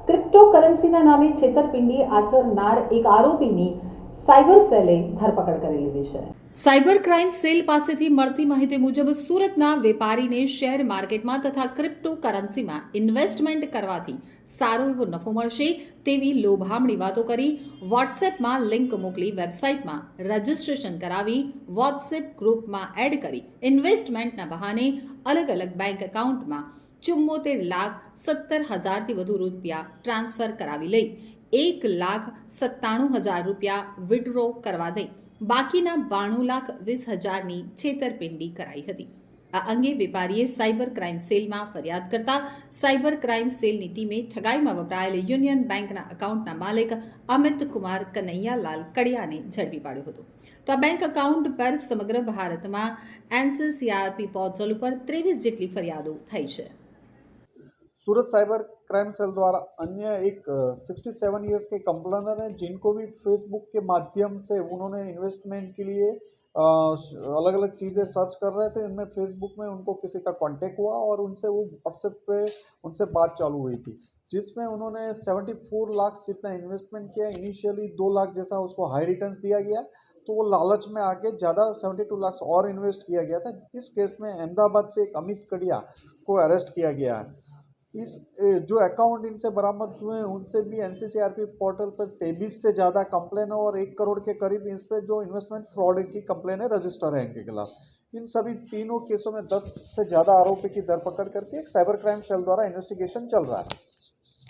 ક્રિપ્ટોકરન્સીના નામે છેતરપિંડી આચરનાર એક આરોપીની સાયબર સેલે ધરપકડ કરી લીધી છે. સાયબર ક્રાઇમ સેલ પાસેથી મળતી માહિતી મુજબ સુરતના વેપારીને શેર માર્કેટમાં તથા ક્રિપ્ટોકરન્સીમાં ઇન્વેસ્ટમેન્ટ કરવાથી સારો એવો નફો મળશે તેવી લોભામણી વાતો કરી વોટ્સએપમાં લિંક મોકલી વેબસાઇટમાં રજિસ્ટ્રેશન કરાવી વોટ્સએપ ગ્રુપમાં એડ કરી ઇન્વેસ્ટમેન્ટના બહાને અલગ અલગ બેંક એકાઉન્ટમાં 74,70,000થી વધુ રૂપિયા ટ્રાન્સફર કરાવી લઈ 1,97,000 રૂપિયા વિડ્રો કરવા દઈ બાકીના 92,20,000ની છેતરપિંડી કરાઈ હતી. આ અંગે વેપારીએ સાયબર ક્રાઇમ સેલમાં ફરિયાદ કરતા સાયબર ક્રાઇમ સેલની ટીમે ઠગાઈમાં વપરાયેલ યુનિયન બેંકના એકાઉન્ટના માલિક અમિત કુમાર કનૈયાલાલ કડિયાને ઝડપી પાડ્યો હતો. તો આ બેંક એકાઉન્ટ પર સમગ્ર ભારતમાં એનસીસીઆરપી પોર્ટલ ઉપર 23 જેટલી ફરિયાદો થઈ છે. सूरत साइबर क्राइम सेल द्वारा अन्य एक 67 ईयर्स के कंप्लेनर हैं जिनको भी फेसबुक के माध्यम से उन्होंने इन्वेस्टमेंट के लिए अलग अलग चीज़ें सर्च कर रहे थे. उनमें फेसबुक में उनको किसी का कांटेक्ट हुआ और उनसे वो व्हाट्सएप पे उनसे बात चालू हुई थी, जिसमें उन्होंने 74 लाख जितना इन्वेस्टमेंट किया. इनिशियली 2 लाख जैसा उसको हाई रिटर्न्स दिया गया, तो वो लालच में आके ज़्यादा 72 लाख और इन्वेस्ट किया गया था. इस केस में अहमदाबाद से एक अमित कड़िया को अरेस्ट किया गया है. इस जो अकाउंट इनसे बरामद हुए हैं उनसे भी एनसीसीआरपी पोर्टल पर 23 से ज़्यादा कंप्लेन है और 1 करोड़ के करीब इस पर जो इन्वेस्टमेंट फ्रॉड की कंप्लेन है रजिस्टर है इनके खिलाफ. इन सभी तीनों केसों में 10 से ज़्यादा आरोपी की धरपकड़ करके साइबर क्राइम सेल द्वारा इन्वेस्टिगेशन चल रहा है.